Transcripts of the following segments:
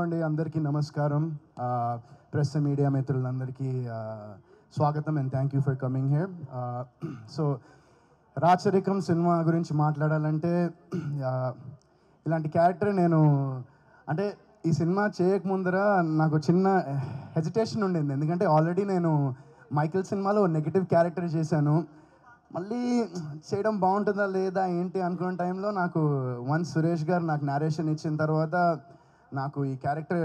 అండి అందరికీ నమస్కారం ప్రెస్ మీడియా మిత్రులందరికీ స్వాగతం and thank you for coming here so Racharikam సినిమా గురించి మాట్లాడాలంటే ఇలాంటి క్యారెక్టర్ నేను అంటే ఈ సినిమా చేయకముందర నాకు చిన్న హెజిటేషన్ ఉండింది ఎందుకంటే ఆల్రెడీ నేను మైకిల్ సినిమాలో నెగిటివ్ క్యారెక్టర్ చేశాను మళ్ళీ చేయడం బాగుంటుందా లేదా ఏంటి అనుకున్న టైంలో నాకు వన్స్ సురేష్ గారు నాకు నేరేషన్ ఇచ్చిన తర్వాత నాకు ఈ character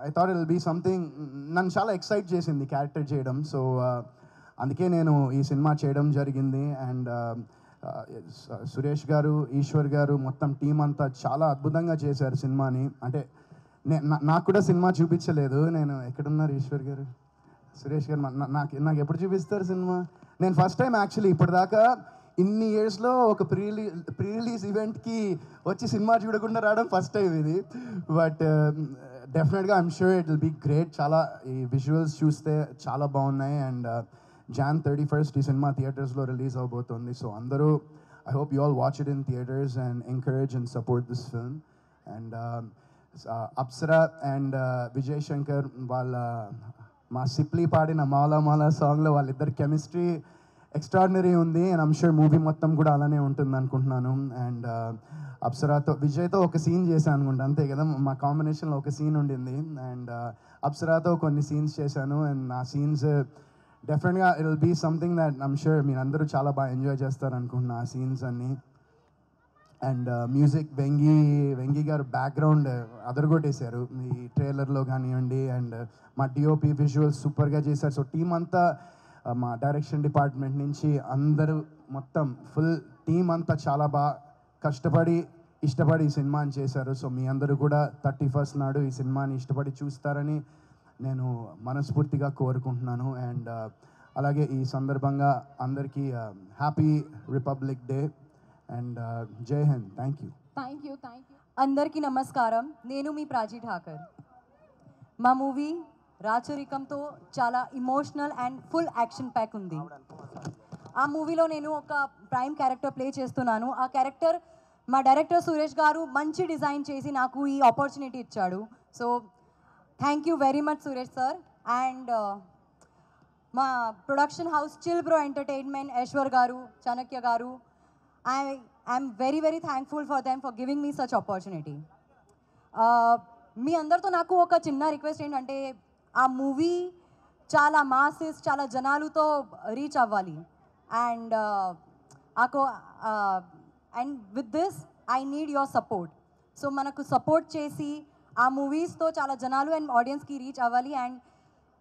I thought it will be something నన్ను చాలా ఎక్సైట్ చేసింది క్యారెక్టర్ చేయడం సో అందుకే నేను ఈ సినిమా చేయడం జరిగింది అండ్ సురేష్ గారు ఈశ్వర్ గారు మొత్తం టీం అంతా చాలా అద్భుతంగా చేశారు సినిమాని అంటే నాకు కూడా సినిమా చూపించలేదు నేను ఎక్కడున్నారు ఈశ్వర్ గారు సురేష్ గారు నాకు ఎప్పుడు చూపిస్తారు సినిమా నేను ఫస్ట్ టైం యాక్చువల్లీ ఇప్పటిదాకా ఇన్ని ఇయర్స్లో ఒక ప్రీ రిలీజ్ ఈవెంట్కి వచ్చి సినిమా చూడకుండా రావడం ఫస్ట్ టైం ఇది బట్ డెఫినెట్గా I'm sure it will be great చాలా ఈ విజువల్స్ చూస్తే చాలా బాగున్నాయి అండ్ Jan 31st ఈ సినిమా థియేటర్స్లో రిలీజ్ అవబోతుంది సో అందరూ I hope you all watch it in theatres and encourage and support this film and Apsara and Vijay Shankar వాళ్ళ మా సిప్లీ పాడిన మాలా మాలా సాంగ్లో వాళ్ళిద్దరు కెమిస్ట్రీ ఎక్స్ట్రాడినరీ ఉంది అండ్ ఐమ్ షూర్ మూవీ మొత్తం కూడా అలానే ఉంటుంది అనుకుంటున్నాను అండ్ అప్సరాతో విజయ్తో ఒక సీన్ చేశాను అనుకుంటా అంతే కదా మా కాంబినేషన్లో ఒక సీన్ ఉండింది అండ్ అప్సరాతో కొన్ని సీన్స్ చేశాను అండ్ ఆ సీన్స్ డెఫినెట్గా it will be something that I'm sure మీరు అందరూ చాలా బాగా ఎంజాయ్ చేస్తారు అనుకుంటున్నా ఆ సీన్స్ అన్నీ అండ్ మ్యూజిక్ వెంగి గారు బ్యాక్గ్రౌండ్ అదరగొట్టేశారు ఈ ట్రైలర్లో కానివ్వండి అండ్ మా డిఓపి విజువల్స్ సూపర్గా చేశారు సో టీం అంతా మా డైరెక్షన్ డిపార్ట్మెంట్ నుంచి అందరూ మొత్తం ఫుల్ టీం అంతా చాలా బాగా కష్టపడి ఇష్టపడి ఈ సినిమాని చేశారు సో మీ అందరూ కూడా 31st నాడు ఈ సినిమాని ఇష్టపడి చూస్తారని నేను మనస్ఫూర్తిగా కోరుకుంటున్నాను అండ్ అలాగే ఈ సందర్భంగా అందరికీ హ్యాపీ రిపబ్లిక్ డే అండ్ జై హింద్ థ్యాంక్ యూ అందరికీ నమస్కారం నేను మీ ప్రాజీ ఠాకర్ మా మూవీ రాచరికంతో చాలా emotional and full action pack ఉంది ఆ మూవీలో నేను ఒక ప్రైమ్ క్యారెక్టర్ ప్లే చేస్తున్నాను ఆ క్యారెక్టర్ మా డైరెక్టర్ సురేష్ గారు మంచి డిజైన్ చేసి నాకు ఈ ఆపర్చునిటీ ఇచ్చాడు so thank you very much Suresh sir and మా production house chill bro entertainment Eshwar garu Chanakya గారు I'm very very thankful for them for giving me such opportunity. మీ అందరితో నాకు ఒక చిన్న రిక్వెస్ట్ ఏంటంటే ఆ మూవీ చాలా మాసెస్ చాలా జనాలతో రీచ్ అవ్వాలి and and with this I need your support so మనకు సపోర్ట్ చేసి ఆ మూవీస్తో చాలా జనాలు అండ్ ఆడియన్స్కి రీచ్ అవ్వాలి and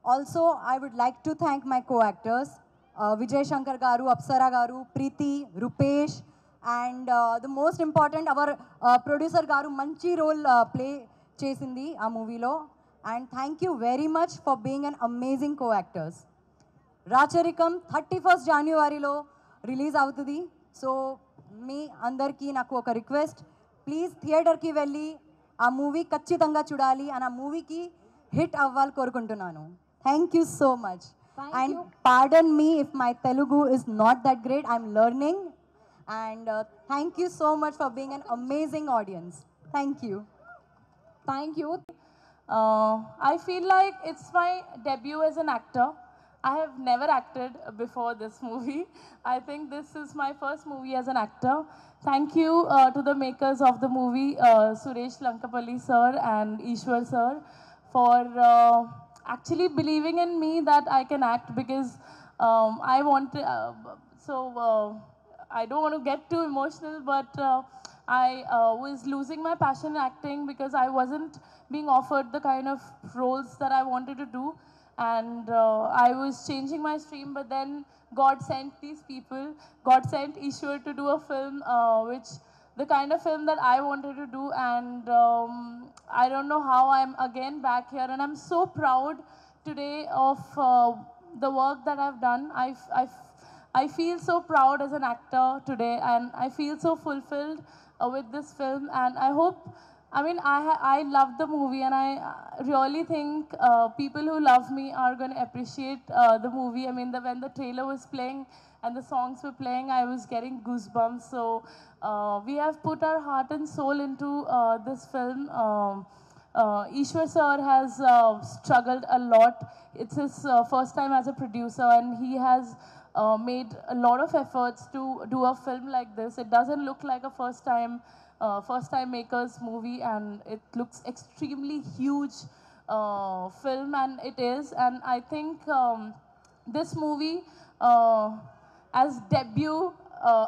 also I would like to thank my co actors Vijay Shankar garu Apsara garu Preethi Rupesh and the most important our producer garu మంచి రోల్ ప్లే చేసింది ఆ మూవీలో and thank you very much for being an amazing co actors Racharikam 31st జనవరిలో release అవుతుంది so మీ అందరికీ నాకు ఒక request please థియేటర్కి వెళ్ళి ఆ మూవీ ఖచ్చితంగా చూడాలి అని ఆ మూవీకి హిట్ అవ్వాలి కోరుకుంటున్నాను thank you so much and pardon me if my Telugu is not that great. I'm learning and thank you so much for being an amazing audience. Thank you. I feel like it's my debut as an actor. I have never acted before this movie. I think this is my first movie as an actor. Thank you to the makers of the movie, Suresh Lankapalli sir and Ishwar sir, for actually believing in me that I can act because I want to, I don't want to get too emotional, but I was losing my passion in acting because I wasn't being offered the kind of roles that I wanted to do and I was changing my stream but then God sent these people, God sent Ishwar to do a film which the kind of film that I wanted to do and I don't know how I'm again back here and I'm so proud today of the work that I've done. I feel so proud as an actor today and I feel so fulfilled with this film and I hope I love the movie and I really think people who love me are going to appreciate the movie. I mean, when the trailer was playing and the songs were playing, I was getting goosebumps. So we have put our heart and soul into this film. Ishwar sir has struggled a lot. It's his first time as a producer, and he has made a lot of efforts to do a film like this. It doesn't look like a first time makers movie, and it looks extremely huge film, and it is. And I think this movie, as debut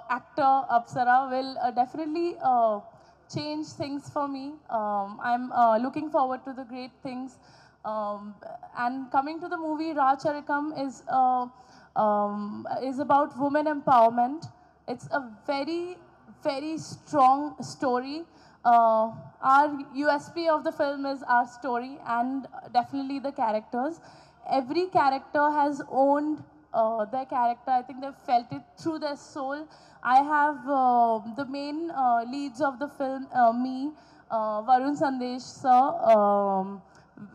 actor Apsara, will definitely change things for me. I'm looking forward to the great things. And coming to the movie, Raj Charikam is about women empowerment. It's a very, very strong story. Our USP of the film is our story and definitely the characters. Every character has owned their character. I think they've felt it through their soul. I have the main leads of the film, me, Varun Sandesh sir,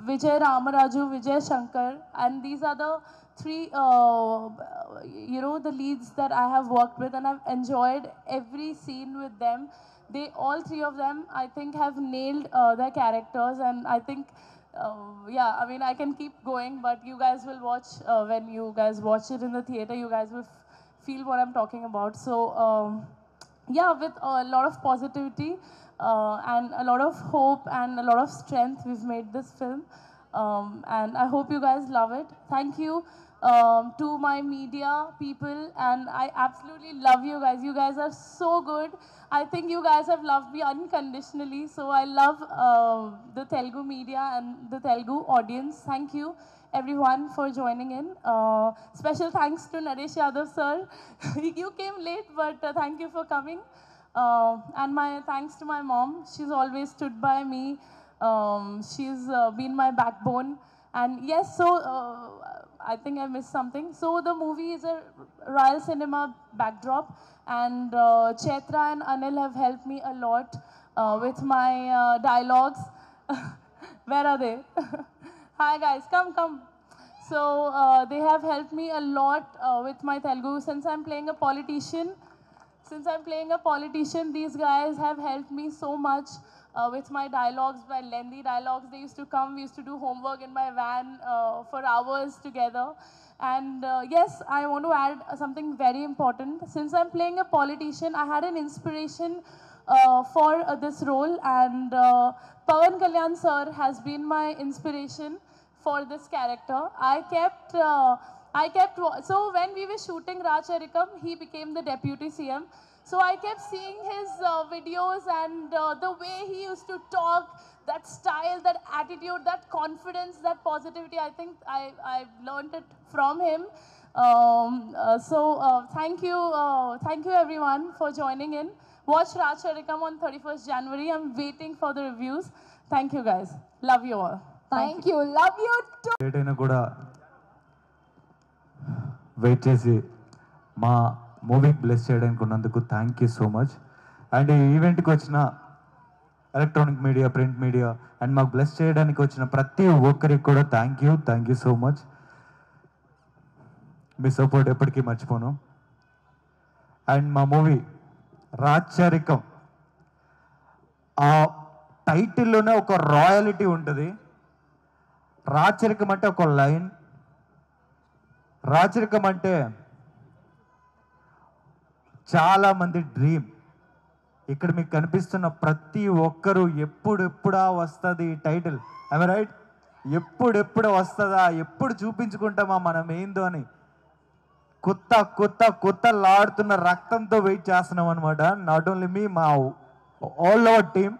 Vijay Ramaraju, Vijay Shankar, and these are the three, the leads that I have worked with, and I've enjoyed every scene with them. All three of them, I think, have nailed their characters, and I think, I mean, I can keep going, but you guys will watch, when you guys watch it in the theater, you guys will feel what I'm talking about. So, with a lot of positivity and a lot of hope and a lot of strength, we've made this film. And I hope you guys love it. Thank you to my media people, and I absolutely love you guys. You guys are so good. I think you guys have loved me unconditionally. So I love the Telugu media and the Telugu audience. Thank you, everyone, for joining in. Special thanks to Naresh Yadav sir. You came late, but thank you for coming. And my thanks to my mom. She's always stood by me. She's been my backbone. And yes, so I think I missed something. So the movie is a Royal Cinema backdrop, and Chaitra and Anil have helped me a lot with my dialogues. Where are they? Hi guys, come. So they have helped me a lot with my Telugu. Since I'm playing a politician, these guys have helped me so much with my dialogues, my lengthy dialogues. They used to come, we used to do homework in my van for hours together. And yes, I want to add something very important. Since I'm playing a politician, I had an inspiration for this role, and Pawan Kalyan sir has been my inspiration for this character. So when we were shooting Raj Charikam, he became the deputy CM. So I kept seeing his videos, and the way he used to talk, that style, that attitude, that confidence, that positivity, I think I learned it from him. Thank you everyone for joining in. Watch Raj Charikam on 31st January. I'm waiting for the reviews. Thank you guys. Love you all. Thank you. Love you too. ఏటైనా కూడా wait చేసి మా మూవీకి bless చేయడానికి ఉన్నందుకు thank you so much. And ఈ ఈవెంట్కి వచ్చిన electronic media, print media, and మాకు బ్లెస్ చేయడానికి వచ్చిన ప్రతి ఒక్కరికి కూడా thank you so much. Me support ఎప్పటికీ మర్చిపోను. అండ్ మా మూవీ రాజ్ చారికం, ఆ టైటిల్లోనే ఒక రాయలిటీ ఉంటుంది. రాచరికం అంటే ఒక లైన్, రాచరికం అంటే చాలా మంది డ్రీమ్. ఇక్కడ మీకు కనిపిస్తున్న ప్రతి ఒక్కరూ ఎప్పుడెప్పుడా వస్తుంది ఈ టైటిల్, ఐ రైట్? ఎప్పుడెప్పుడు వస్తుందా, ఎప్పుడు చూపించుకుంటామా మనం ఏందో అని కొత్త కొత్త కొత్తలాడుతున్న రక్తంతో వెయిట్ చేస్తున్నాం అనమాట. నాట్ ఓన్లీ మీ, మా all our team.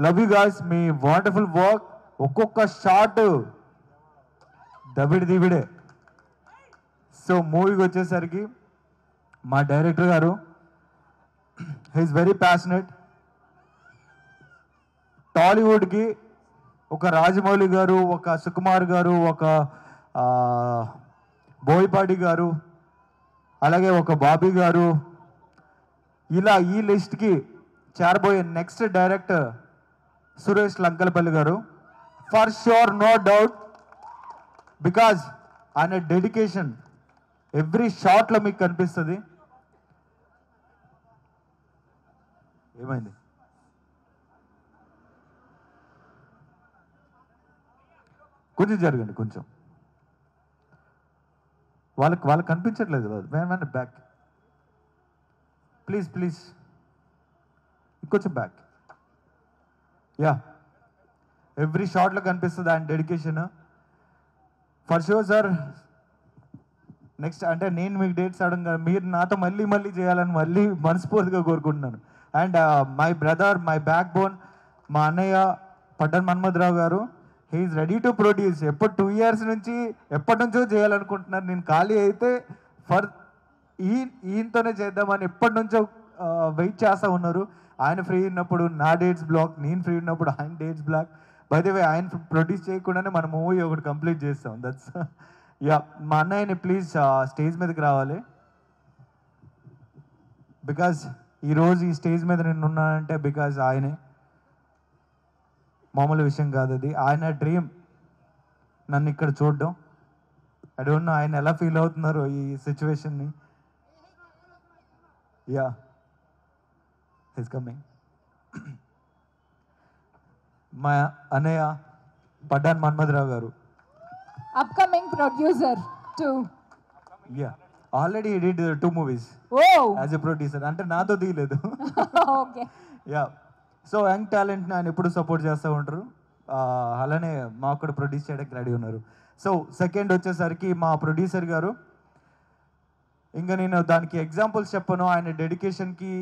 Love you guys, me wonderful work. ఒక్కొక్క షాట్ దబిడే. సో మూవీకి వచ్చేసరికి మా డైరెక్టర్ గారు, హీఈస్ వెరీ ప్యాషనెట్. టాలీవుడ్కి ఒక రాజమౌళి గారు, ఒక సుకుమార్ గారు, ఒక బోయపాటి గారు, అలాగే ఒక బాబీ గారు, ఇలా ఈ లిస్ట్కి చేరబోయే నెక్స్ట్ డైరెక్టర్ సురేష్ లంకలపల్లి గారు. For sure, no doubt, because ఆయన డెడికేషన్ ఎవ్రీ షాట్లో మీకు కనిపిస్తుంది. ఏమైంది? కొంచెం జరగండి, కొంచెం. వాళ్ళకి కనిపించట్లేదు కదా, బ్యాక్ ప్లీజ్ ప్లీజ్, ఇంకొంచెం బ్యాక్. యా, ఎవ్రీ షాట్లో కనిపిస్తుంది ఆయన dedication. For sure sir, next అంటే నేను మీకు డేట్స్ అడగ, మీరు నాతో మళ్ళీ మళ్ళీ చేయాలని మళ్ళీ మనస్ఫూర్తిగా కోరుకుంటున్నాను. And my brother, my backbone, మా అన్నయ్య పడ్డన్ మన్మథరావు గారు, he is ready to produce. 2 years నుంచి ఎప్పటి నుంచో చేయాలనుకుంటున్నారు. నేను ఖాళీ అయితే ఫర్ ఈయనతోనే చేద్దామని ఎప్పటి నుంచో వెయిట్ చేస్తూ ఉన్నారు. ఆయన ఫ్రీ ఉన్నప్పుడు నా డేట్స్ బ్లాక్, నేను ఫ్రీ ఉన్నప్పుడు ఆయన dates black. By the way, ఆయన ప్రొడ్యూస్ చేయకుండానే మన మూవీ ఒకటి కంప్లీట్ చేస్తాం. That's yeah. మా అన్నయ్యని ప్లీజ్ స్టేజ్ మీదకి రావాలి. బికాజ్ ఈరోజు ఈ స్టేజ్ మీద నేను ఉన్నానంటే బికాజ్ ఆయనే, మామూలు విషయం కాదు అది. ఆయన డ్రీమ్ నన్ను ఇక్కడ చూడడం. ఐ డోంట్ నో ఆయన ఎలా ఫీల్ అవుతున్నారు ఈ సిచ్యువేషన్ని. Yeah, his coming. మా అన్నయ్య Paddan Manmatharao garu, upcoming producer too. Yeah, already he did 2 movies Oh. As a producer. అంటే నాతో తీయలేదు. Okay. యా, సో యంగ్ టాలెంట్ని ఆయన ఎప్పుడు సపోర్ట్ చేస్తూ ఉంటారు. అలానే మాకు కూడా ప్రొడ్యూస్ చేయడానికి రెడీ ఉన్నారు. సో సెకండ్ వచ్చేసరికి మా ప్రొడ్యూసర్ గారు, ఇంకా నేను దానికి ఎగ్జాంపుల్స్ చెప్పను. ఆయన డెడికేషన్కి,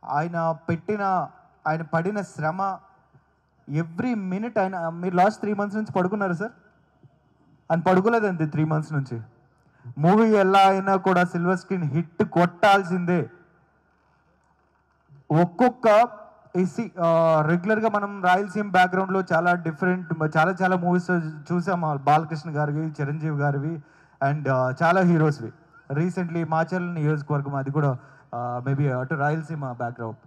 ఆయన పడిన శ్రమ, ఎవ్రీ మినిట్. ఆయన, మీరు లాస్ట్ 3 months నుంచి పడుకున్నారు సార్? ఆయన పడుకోలేదండి 3 months నుంచి. మూవీ ఎలా అయినా కూడా సిల్వర్ స్క్రీన్ హిట్ కొట్టాల్సిందే. ఒక్కొక్క రెగ్యులర్గా మనం రాయలసీమ బ్యాక్గ్రౌండ్లో చాలా డిఫరెంట్, చాలా మూవీస్ చూసాం. బాలకృష్ణ గారివి, చిరంజీవి గారివి, అండ్ చాలా హీరోస్వి. రీసెంట్లీ మాచర్ల నియోజకవర్గం, అది కూడా మేబీ అటు రాయలసీమ బ్యాక్గ్రౌండ్.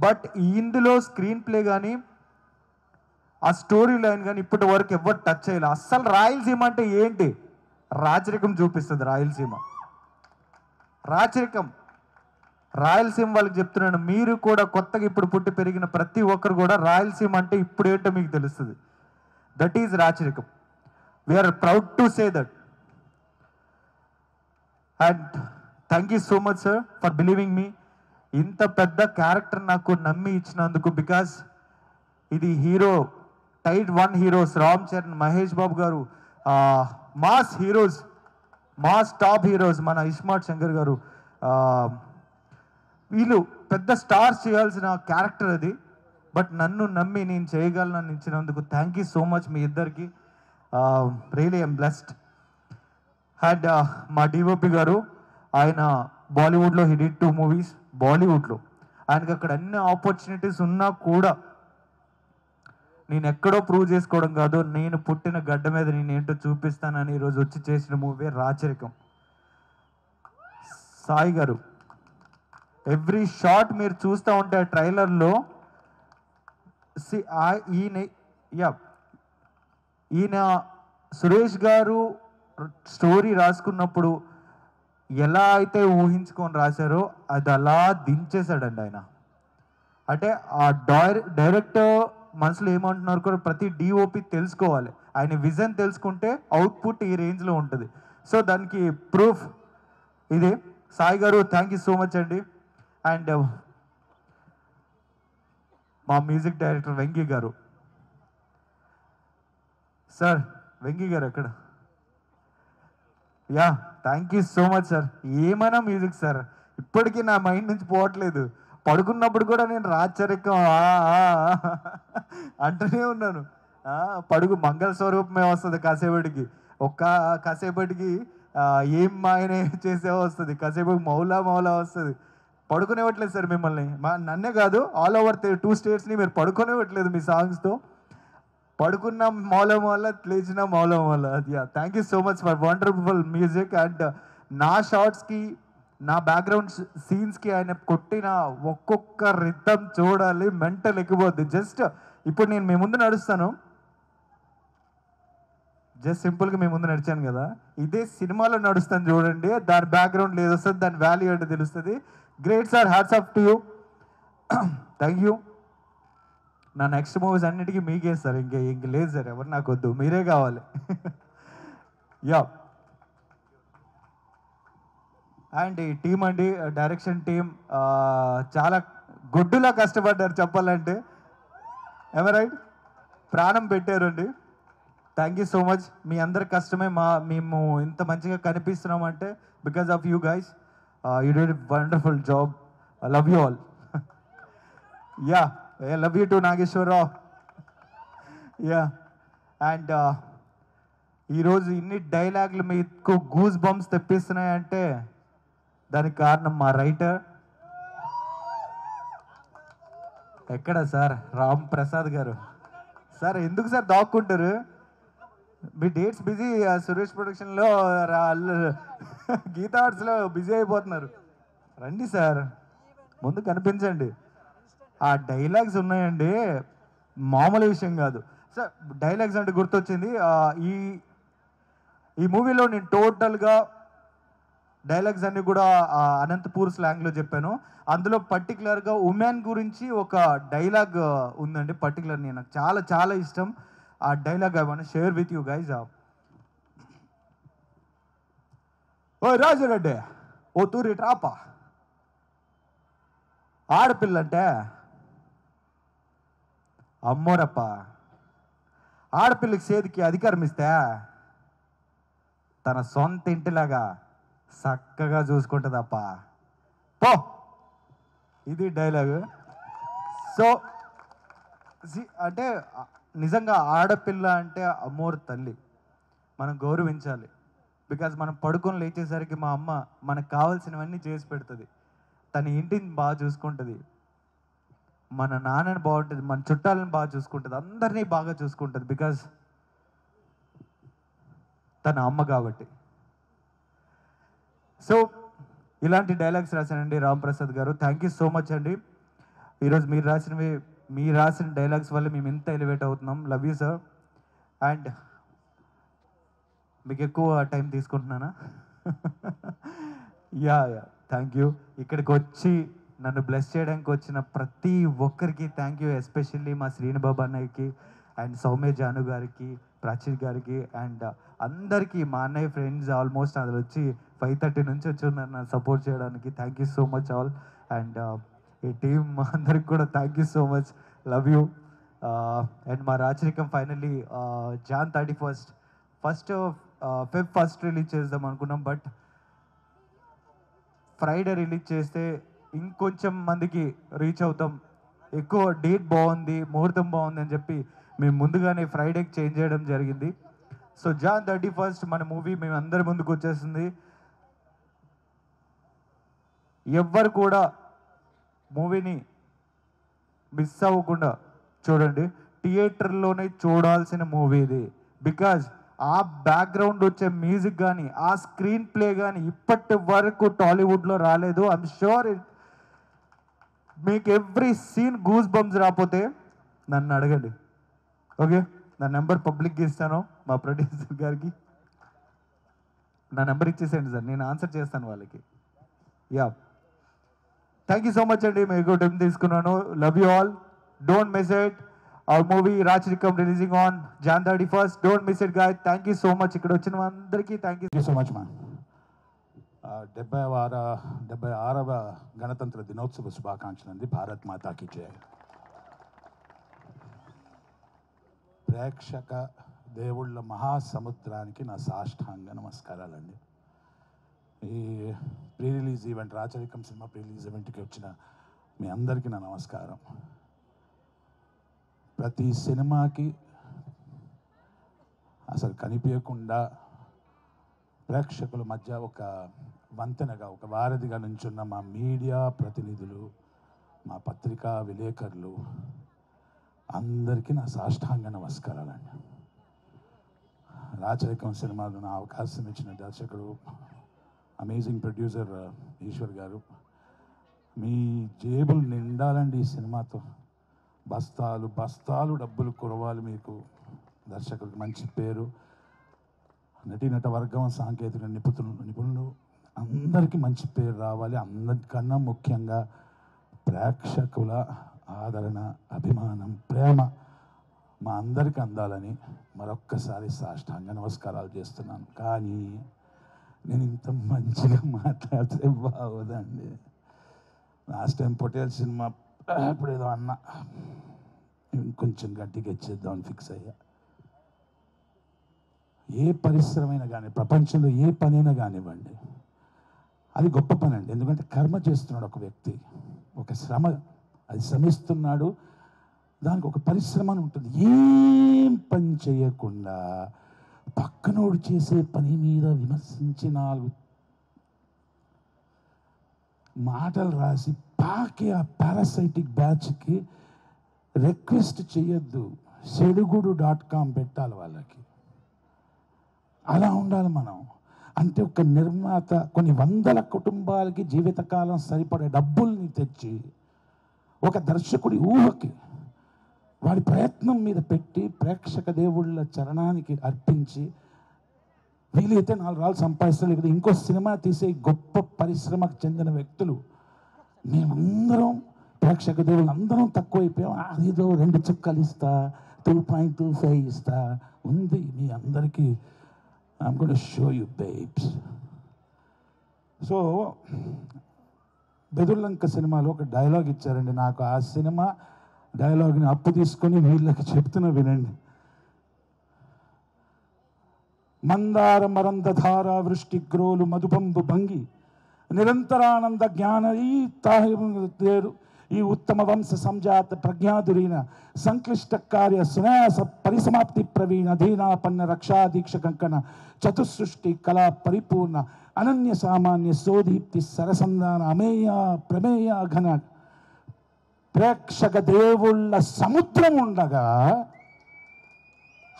బట్ ఇందులో స్క్రీన్ ప్లే కానీ, ఆ స్టోరీ లైన్ కానీ ఇప్పటి వరకు ఎవరు టచ్ చేయలే. అస్సలు రాయలసీమ అంటే ఏంటి, రాచరికం చూపిస్తుంది రాయలసీమ. రాయలసీమ వాళ్ళకి చెప్తున్నాను, మీరు కూడా కొత్తగా ఇప్పుడు పుట్టి పెరిగిన ప్రతి ఒక్కరు కూడా రాయలసీమ అంటే ఇప్పుడు ఏంటో మీకు తెలుస్తుంది. That is Racharikam. We're proud to say that. And thank you so much sir for believing me. ఇంత పెద్ద క్యారెక్టర్ నాకు నమ్మి ఇచ్చినందుకు. బికాజ్ ఇది hero, tight 1 heroes, Ram Charan, Mahesh Babu garu, mass heroes, mass top heroes, మన ఇస్మార్ట్ శంకర్ గారు, వీళ్ళు పెద్ద స్టార్స్ చేయాల్సిన క్యారెక్టర్ అది. బట్ నన్ను నమ్మి నేను చేయగలను ఇచ్చినందుకు థ్యాంక్ యూ సో మచ్ మీ ఇద్దరికి. Really I'm blessed. అండ్ మా డిఓపి గారు, ఆయన బాలీవుడ్లో హి డిడ్ 2 movies. బాలీవుడ్లో ఆయనకి అక్కడ అన్ని ఆపర్చునిటీస్ ఉన్నా కూడా నేను ఎక్కడో ప్రూవ్ చేసుకోవడం కాదు, నేను పుట్టిన గడ్డ మీద నేను ఏంటో చూపిస్తానని ఈరోజు వచ్చి చేసిన మూవీ రాచరికం. సాయి గారు, ఎవ్రీ షాట్ మీరు చూస్తూ ఉంటే ట్రైలర్లో ఈయన సురేష్ గారు స్టోరీ రాసుకున్నప్పుడు ఎలా అయితే ఊహించుకొని రాశారో అది అలా దించేశాడండి ఆయన. అంటే ఆ డైరెక్టర్ మనసులో ఏమంటున్నారు కూడా ప్రతి డిఓపి తెలుసుకోవాలి. ఆయన విజన్ తెలుసుకుంటే అవుట్పుట్ ఈ రేంజ్లో ఉంటుంది. సో దానికి ప్రూఫ్ ఇదే. సాయి గారు, థ్యాంక్ యూ సో మచ్ అండి. అండ్ మా మ్యూజిక్ డైరెక్టర్ వెంకీ గారు. సార్, వెంకీ గారు ఎక్కడ? Yeah, thank you so much sir. ఏమైనా మ్యూజిక్ సార్, ఇప్పటికీ నా మైండ్ నుంచి పోవట్లేదు. పడుకున్నప్పుడు కూడా నేను రాచరికం అంటూనే ఉన్నాను. మంగళ స్వరూపమే వస్తుంది కాసేపటికి, కాసేపటికి ఏం మాయనే చేసే వస్తుంది, కాసేపటికి మౌలా వస్తుంది. పడుకునేవట్లేదు సార్ మిమ్మల్ని, నన్నే కాదు ఆల్ ఓవర్ 2 states మీరు పడుకునేవట్లేదు మీ సాంగ్స్తో. పడుకున్న మౌల లేచిన Moula. Thank you so much for wonderful music. And నా షార్ట్స్కి, నా బ్యాక్గ్రౌండ్ సీన్స్కి ఆయన కొట్టిన ఒక్కొక్క రిథం చూడాలి, మెంటల్ ఎక్కిపోద్ది. జస్ట్ ఇప్పుడు నేను మీ ముందు నడుస్తాను, జస్ట్ సింపుల్గా మీ ముందు నడిచాను కదా, ఇదే సినిమాలో నడుస్తాను చూడండి, దాని బ్యాక్గ్రౌండ్ లేదు వస్తుంది, దాని వాల్యూ అంటే తెలుస్తుంది. Great sir, hats off to you. Thank you. నా నెక్స్ట్ మూవీస్ అన్నిటికీ మీకే సార్. ఇంక లేదు సార్, ఎవరు నాకు వద్దు, మీరే కావాలి. యా. అండ్ ఈ టీం అండి, డైరెక్షన్ టీం చాలా గొడ్డులా కష్టపడ్డారు చెప్పాలంటే. రైట్, ప్రాణం పెట్టారండి. Thank you so much. మీ అందరి కష్టమే మేము ఇంత మంచిగా కనిపిస్తున్నామంటే because of you guys. You did wonderful job. I love you all. Yeah, I love you too Nageswararao. Yeah. And ఈరోజు ఇన్ని డైలాగులు మీకు గూస్ బంప్స్ తెప్పిస్తున్నాయంటే దానికి కారణం మా రైటర్. ఎక్కడ సార్ రామ్ ప్రసాద్ గారు? సార్ ఎందుకు సార్ దాక్కుంటారు? మీ డేట్స్ బిజీ, సురేష్ ప్రొడక్షన్లో గీతా ఆర్ట్స్లో బిజీ అయిపోతున్నారు. రండి సార్, ముందు కనిపించండి. ఆ డైలాగ్స్ ఉన్నాయండి, మామూలు విషయం కాదు సార్. డైలాగ్స్ అంటే గుర్తొచ్చింది, ఈ మూవీలో నేను టోటల్గా డైలాగ్స్ అన్ని కూడా అనంతపూర్ స్లాంగ్లో చెప్పాను. అందులో పర్టికులర్గా ఉమెన్ గురించి ఒక డైలాగ్ ఉందండి. పర్టికులర్ నాకు చాలా చాలా ఇష్టం ఆ dialogue. I want share with you guys. ఓ రాజురెడ్డి, ఓ తూరి ట్రాపా, ఆడపిల్లంటే అమ్మోరప్ప, ఆడపిల్లకి చేతికి అధికారం ఇస్తే తన సొంత ఇంటిలాగా చక్కగా చూసుకుంటుందప్ప పో. ఇది డైలాగ్. సో అంటే నిజంగా ఆడపిల్ల అంటే అమ్మోరు తల్లి, మనం గౌరవించాలి. బికాజ్ మనం పడుకొని లేచేసరికి మా అమ్మ మనకు కావాల్సినవన్నీ చేసి పెడుతుంది. తన ఇంటిని బాగా చూసుకుంటుంది, మన నాన్నని బాగుంటుంది, మన చుట్టాలను బాగా చూసుకుంటుంది, అందరినీ బాగా చూసుకుంటుంది. బికాజ్ తన అమ్మ కాబట్టి. సో ఇలాంటి డైలాగ్స్ రాశానండి రామ్ ప్రసాద్ గారు. థ్యాంక్ యూ సో మచ్ అండి. ఈరోజు మీరు రాసిన డైలాగ్స్ వల్ల మేము ఇంత ఎలివేట్ అవుతున్నాం. Love you sir. అండ్ మీకు ఎక్కువ టైం తీసుకుంటున్నానా? Yeah, thank you. ఇక్కడికి వచ్చి నన్ను బ్లెస్ చేయడానికి వచ్చిన ప్రతి ఒక్కరికి థ్యాంక్ యూ. ఎస్పెషల్లీ మా శ్రీనుబాబు అన్నయ్యకి అండ్ సౌమ్య జాను గారికి, ప్రాచీర్ గారికి అండ్ అందరికీ, మా అన్నయ్య ఫ్రెండ్స్ ఆల్మోస్ట్ అందులో వచ్చి 5:30 నుంచి వచ్చి ఉన్నారు నన్ను సపోర్ట్ చేయడానికి. Thank you so much all. And ఈ టీం అందరికి కూడా thank you so much. Love you. And మా రాచరికం finally Jan 31st Feb 1st release చేద్దాం అనుకున్నాం. బట్ ఫ్రైడే రిలీజ్ చేస్తే ఇంకొంచెం మందికి రీచ్ అవుతాం. ఎక్కువ డేట్ బాగుంది, ముహూర్తం బాగుంది అని చెప్పి మేము ముందుగానే ఫ్రైడేకి చేంజ్ చేయడం జరిగింది. సో Jan 31st మన మూవీ మేము అందరి ముందుకు వచ్చేస్తుంది. ఎవ్వరు కూడా మూవీని మిస్ అవ్వకుండా చూడండి. థియేటర్లోనే చూడాల్సిన మూవీ ఇది. బికాజ్ ఆ బ్యాక్గ్రౌండ్ వచ్చే మ్యూజిక్ కానీ, ఆ స్క్రీన్ ప్లే కానీ ఇప్పటి వరకు టాలీవుడ్లో రాలేదు. ఐఎమ్ షూర్ మీకు ఎవ్రీ సీన్ గూస్ బంప్స్ రాకపోతే నన్ను అడగండి. ఓకే, నా నెంబర్ పబ్లిక్గా ఇస్తాను, మా ప్రొడ్యూసర్ గారికి నా నెంబర్ ఇచ్చేసేయండి సార్, నేను ఆన్సర్ చేస్తాను వాళ్ళకి. Yeah, thank you so much అండి. మీకు టైం తీసుకున్నాను. Love you all. Don't miss it. Our movie Racharikam releasing on Jan 31st. Don't miss it guy. Thank you so much. ఇక్కడ వచ్చిన అందరికీ థ్యాంక్ యూ సో మచ్ మా. 76వ గణతంత్ర దినోత్సవ శుభాకాంక్షలు అండి. భారత్ మాతాకి జై. ప్రేక్షక దేవుళ్ళ మహాసముద్రానికి నా సాష్టాంగ నమస్కారాలండి. ఈ ప్రీ రిలీజ్ ఈవెంట్, రాచరికం సినిమా ప్రీ రిలీజ్ ఈవెంట్కి వచ్చిన మీ అందరికీ నా నమస్కారం. ప్రతి సినిమాకి అసలు కనిపించకుండా ప్రేక్షకుల మధ్య ఒక వంతెనగా, ఒక వారధిగా నుంచున్న మా మీడియా ప్రతినిధులు, మా పత్రికా విలేకరులు అందరికీ నా సాష్టాంగ నమస్కారాలండి. రాచరికం సినిమాలో నా అవకాశం ఇచ్చిన దర్శకుడు, అమేజింగ్ ప్రొడ్యూసర్ ఈశ్వర్ గారు, మీ జేబులు నిండాలండి ఈ సినిమాతో. బస్తాలు బస్తాలు డబ్బులు కురవాలి మీకు. దర్శకుడికి మంచి పేరు, నటీనట వర్గం, సాంకేతిక నిపుణులు అందరికీ మంచి పేరు రావాలి. అందరికన్నా ముఖ్యంగా ప్రేక్షకుల ఆదరణ, అభిమానం, ప్రేమ మా అందరికీ అందాలని మరొక్కసారి సాష్టాంగ నమస్కారాలు చేస్తున్నాను. కానీ నేను ఇంత మంచిగా మాట్లాడితే బాగోదండి. లాస్ట్ టైం పొటేల్ సినిమా ఇప్పుడు ఏదో అన్నా, ఇంకొంచెం గట్టిగా ఇచ్చేద్దామని ఫిక్స్ అయ్యా. ఏ పరిశ్రమైనా కానీ, ప్రపంచంలో ఏ పనైనా కానివ్వండి, అది గొప్ప పని అండి. ఎందుకంటే కర్మ చేస్తున్నాడు ఒక వ్యక్తి, ఒక శ్రమ, అది శ్రమిస్తున్నాడు, దానికి ఒక పరిశ్రమ అని ఉంటుంది. ఏం పని చేయకుండా పక్కనోడు చేసే పని మీద విమర్శించి 4 మాటలు రాసి పాకే ఆ పారాసైటిక్ బ్యాచ్కి రిక్వెస్ట్ చేయొద్దు. సెడుగుడు.com పెట్టాలి వాళ్ళకి. అలా ఉండాలి మనం. అంటే ఒక నిర్మాత కొన్ని వందల కుటుంబాలకి జీవితకాలం సరిపడే డబ్బుల్ని తెచ్చి ఒక దర్శకుడి ఊహకి, వాడి ప్రయత్నం మీద పెట్టి ప్రేక్షక దేవుళ్ళ చరణానికి అర్పించి వీలైతే 4 రాళ్ళు సంపాదిస్తారు, లేకపోతే ఇంకో సినిమా తీసే గొప్ప పరిశ్రమకు చెందిన వ్యక్తులు. మేమందరం ప్రేక్షక దేవుళ్ళు అందరం తక్కువైపోయాం. అదేదో 2 చుక్కలు ఇస్తా, 2.25 ఇస్తా ఉంది మీ అందరికీ. I'm going to show you babes. So Bedurulanka సినిమాలో ఒక డైలాగ్ ఇచ్చారండి నాకు. ఆ సినిమా డైలాగ్ని అప్పు తీసుకొని వీళ్ళకి చెప్తున్నా వినండి. మందార మరందధార వృష్టి గ్రోలు మధుపంబు భంగి నిరంతరానంద జ్ఞాన ఈ తాహిరు ఈ ఉత్తమ వంశ సంజాత ప్రజ్ఞాదురైన సంక్లిష్ట కార్య సునాయాస పరిసమాప్తి ప్రవీణ ధీనాపన్న రక్షాదీక్ష కంకణ చతుసృష్టి కళా పరిపూర్ణ అనన్య సామాన్య సోదీప్తి సరసంధాన అమేయ ప్రమేయ ఘన ప్రేక్షక దేవుళ్ళ సముద్రం ఉండగా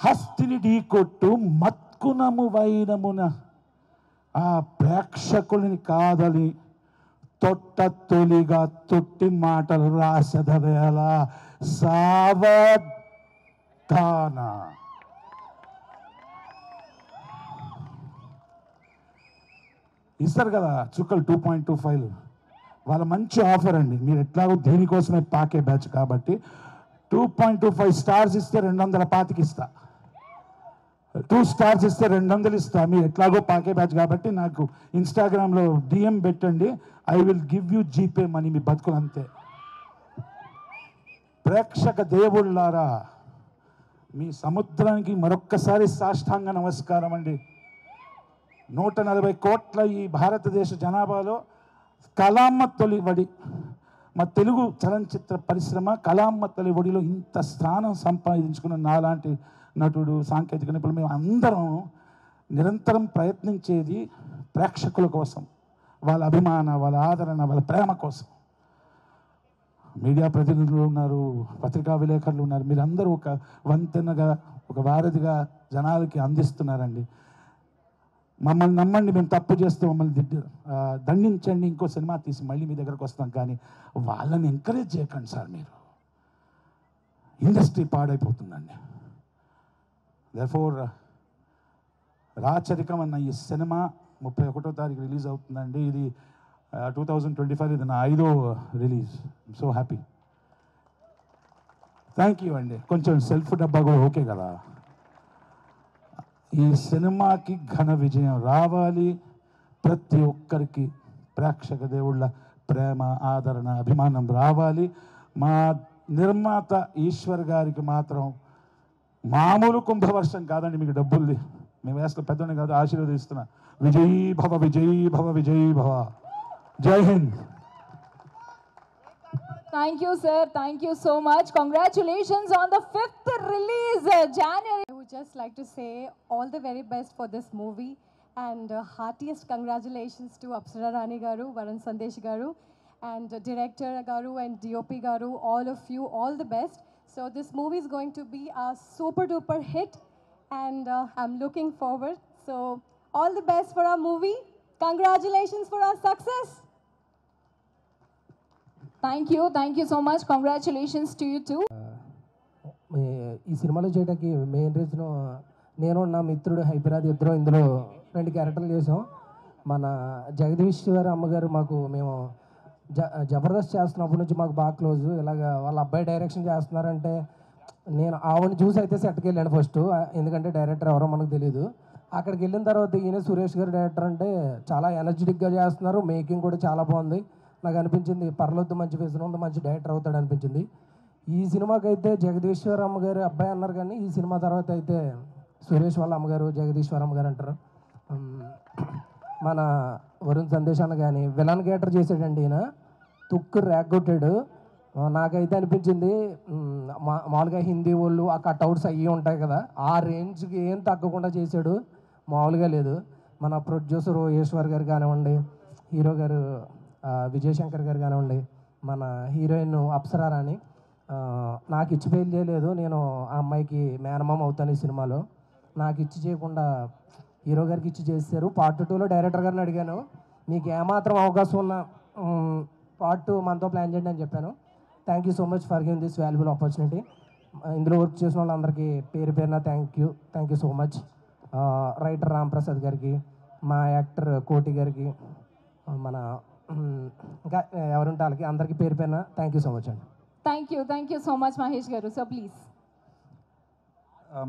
హస్తిని ఢీకొట్టు మత్కునము వైనమున ఆ ప్రేక్షకుల్ని కాదని తొలిగా తొట్టి మాటలు రాసద వేళ సావధాన. ఇస్తారు కదా చుక్కలు 2.25. వాళ్ళ మంచి ఆఫర్ అండి. మీరు ఎట్లాగో దేనికోసమే పాకే బ్యాచ్ కాబట్టి 2.25 స్టార్స్ ఇస్తే 225 ఇస్తా, 2 స్టార్స్ ఇస్తే 200 ఇస్తా. మీరు ఎట్లాగో పాకే బ్యాచ్ కాబట్టి నాకు ఇన్స్టాగ్రామ్లో DM పెట్టండి, I will give you GPay money. మీ బతుకులు అంతే. ప్రేక్షక దేవుళ్ళారా, మీ సముద్రానికి మరొక్కసారి సాష్టాంగ నమస్కారం అండి. 140 కోట్ల ఈ భారతదేశ జనాభాలో కళామ్మ తొలి వడి, మా తెలుగు చలనచిత్ర పరిశ్రమ కళామ్మ తొలి వడిలో ఇంత స్థానం సంపాదించుకున్న నాలాంటి నటుడు, సాంకేతిక నిపుణులు మేము అందరం నిరంతరం ప్రయత్నించేది ప్రేక్షకుల కోసం, వాళ్ళ అభిమాన, వాళ్ళ ఆదరణ, వాళ్ళ ప్రేమ కోసం. మీడియా ప్రతినిధులు ఉన్నారు, పత్రికా విలేకరులు ఉన్నారు, మీరందరూ ఒక వంతెనగా, ఒక వారధిగా జనాలకి అందిస్తున్నారండి. మమ్మల్ని నమ్మండి, మేము తప్పు చేస్తే మమ్మల్ని దండించండి, ఇంకో సినిమా తీసి మళ్ళీ మీ దగ్గరకు వస్తాం. కానీ వాళ్ళని ఎంకరేజ్ చేయకండి సార్. మీరు ఇండస్ట్రీ పాడైపోతుందండి. దేర్ఫోర్ రాచరికం అన్న ఈ సినిమా 31వ తారీఖు రిలీజ్ అవుతుందండి. ఇది 2025, ఇది నా 5వ release. So happy. Thank you అండి. కొంచెం సెల్ఫ్ డబ్బా కూడా ఓకే కదా. ఈ సినిమాకి ఘన విజయం రావాలి. ప్రతి ఒక్కరికి ప్రేక్షక దేవుళ్ళ ప్రేమ, ఆదరణ, అభిమానం రావాలి. మా నిర్మాత ఈశ్వర్ గారికి మాత్రం మామూలు కుంభవర్షం కాదండి, మీకు డబ్బుల్ది మేము వేసుకుని పెద్దోని కాదు, ఆశీర్వదిస్తున్నా. విజయీ భవ, విజయీ భవ, విజయీ భవ. జై Hind. Thank you, sir. Thank you so much. Congratulations on the 5th release, January. I would just like to say all the very best for this movie and heartiest congratulations to Apsara Rani Garu, Varun Sandesh Garu, and Director Garu and DOP Garu, all of you, all the best. So this movie is going to be a super duper hit and I'm looking forward. So all the best for our movie. Congratulations for our success. Thank you so much. Congratulations to you too. ఈ సినిమాలో చేయడానికి main reason, నేను నా మిత్రుడు హైపరాది ఇద్దరు ఇందులో 2 క్యారెక్టర్లు చేసాం. మన జగదీష్ గారు అమ్మగారు మేము జబర్దస్త్ చేస్తున్నప్పటి నుంచి మాకు బాగా క్లోజ్. ఇలాగ వాళ్ళ అబ్బాయి డైరెక్షన్ చేస్తున్నారంటే నేను ఆవిడని చూసి అయితే సెట్కి వెళ్ళాను ఫస్ట్, ఎందుకంటే డైరెక్టర్ ఎవరో మనకు తెలియదు. అక్కడికి వెళ్ళిన తర్వాత ఈయన సురేష్ గారు డైరెక్టర్ అంటే చాలా ఎనర్జెటిక్గా చేస్తున్నారు, మేకింగ్ కూడా చాలా బాగుంది. నాకు అనిపించింది పర్లేదు మంచి విజన్ ఉంది, మంచి డైరెక్టర్ అవుతాడు అనిపించింది. ఈ సినిమాకి అయితే జగదీశ్వరమ్మ గారు అబ్బాయి అన్నారు, కానీ ఈ సినిమా తర్వాత అయితే సురేష్ వాళ్ళ అమ్మగారు జగదీశ్వరమ్మ గారు అంటారు. మన వరుణ్ సందేశ్ అన్న కానీ విలన్ క్యారెక్టర్ చేశాడండి ఈయన, తుక్కు రేగొట్టాడు. నాకైతే అనిపించింది మామూలుగా హిందీ వాళ్ళు ఆ కట్అవుట్స్ అయ్యి ఉంటాయి కదా, ఆ రేంజ్కి ఏం తగ్గకుండా చేశాడు, మామూలుగా లేదు. మన ప్రొడ్యూసర్ ఈశ్వర్ గారు కానివ్వండి, హీరో గారు విజయశంకర్ గారు కానివ్వండి, మన హీరోయిన్ అప్సరా రాణి నాకు ఇచ్చి పెళ్లి చేయలేదు, నేను ఆ అమ్మాయికి మేనమామ అవుతాను ఈ సినిమాలో. నాకు ఇచ్చి చేయకుండా హీరో గారికి ఇచ్చి చేశారు. పార్ట్ 2లో డైరెక్టర్ గారిని అడిగాను, మీకు ఏమాత్రం అవకాశం ఉన్న పార్ట్ 2 మనతో ప్లాన్ చేయండి అని చెప్పాను. Thank you so much for giving this valuable opportunity. ఇందులో వర్క్ చేసిన వాళ్ళందరికీ పేరు పేరున thank you so much. Writer Ram Prasad గారికి, మా యాక్టర్ కోటి గారికి, మన ఇంకా ఎవరుంటే వాళ్ళకి అందరికీ పేరు పేరున థ్యాంక్ యూ సో మచ్ అండి. Thank you so much Mahesh garu. So please.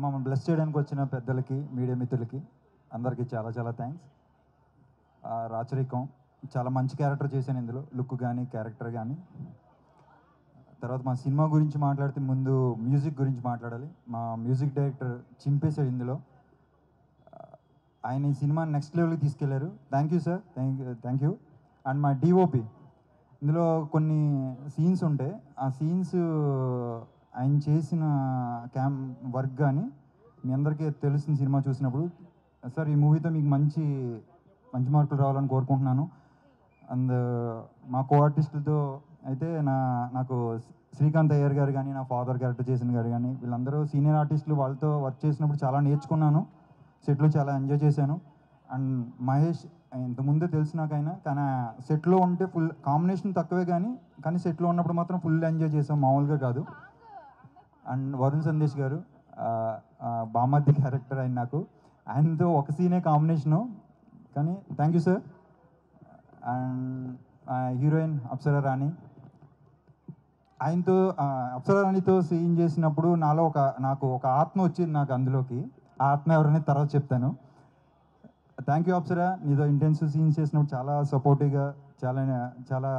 మమ్మల్ని బ్లెస్ చేయడానికి వచ్చిన పెద్దలకి, మీడియా మిత్రులకి అందరికీ చాలా చాలా థ్యాంక్స్. రాచరికం చాలా మంచి క్యారెక్టర్ చేశాను ఇందులో, లుక్ కానీ క్యారెక్టర్ కానీ. తర్వాత మా సినిమా గురించి మాట్లాడితే ముందు మ్యూజిక్ గురించి మాట్లాడాలి. మా మ్యూజిక్ డైరెక్టర్ చింపేశాడు ఇందులో, ఆయన ఈ సినిమా నెక్స్ట్ లెవెల్కి తీసుకెళ్లారు. Thank you sir, thank you. And మా డిఓపి, ఇందులో కొన్ని సీన్స్ ఉంటాయి, ఆ సీన్స్ ఆయన చేసిన వర్క్ కానీ మీ అందరికీ తెలిసిన సినిమా చూసినప్పుడు సార్ ఈ మూవీతో మీకు మంచి మార్కులు రావాలని కోరుకుంటున్నాను. అండ్ మా కో ఆర్టిస్టులతో అయితే నాకు శ్రీకాంత్ అయ్యర్ గారు కానీ, నా ఫాదర్ క్యారెక్టర్ చేసిన గారు కానీ, వీళ్ళందరూ సీనియర్ ఆర్టిస్టులు, వాళ్ళతో వర్క్ చేసినప్పుడు చాలా నేర్చుకున్నాను, సెట్లో చాలా ఎంజాయ్ చేశాను. అండ్ మహేష్ ఇంతకుముందే తెలుసు నాకైనా, కానీ సెట్లో ఉంటే ఫుల్ కాంబినేషన్ తక్కువే కానీ సెట్లో ఉన్నప్పుడు మాత్రం ఫుల్ ఎంజాయ్ చేసాం, మామూలుగా కాదు. అండ్ వరుణ్ సందేశ్ గారు బామర్ది క్యారెక్టర్ ఆయన, ఆయనతో ఒక సీనే కాంబినేషను, కానీ thank you sir. And heroine Apsara Rani, ఆయనతో అప్సరా రాణితో సీన్ చేసినప్పుడు నాకు ఒక ఆత్మ వచ్చింది నాకు అందులోకి. ఆ ఆత్మ ఎవరనేది తర్వాత చెప్తాను. థ్యాంక్ యూ అప్సరా, నీతో ఇంటెన్సివ్ సీన్స్ చేసినప్పుడు చాలా సపోర్టివ్గా, చాలా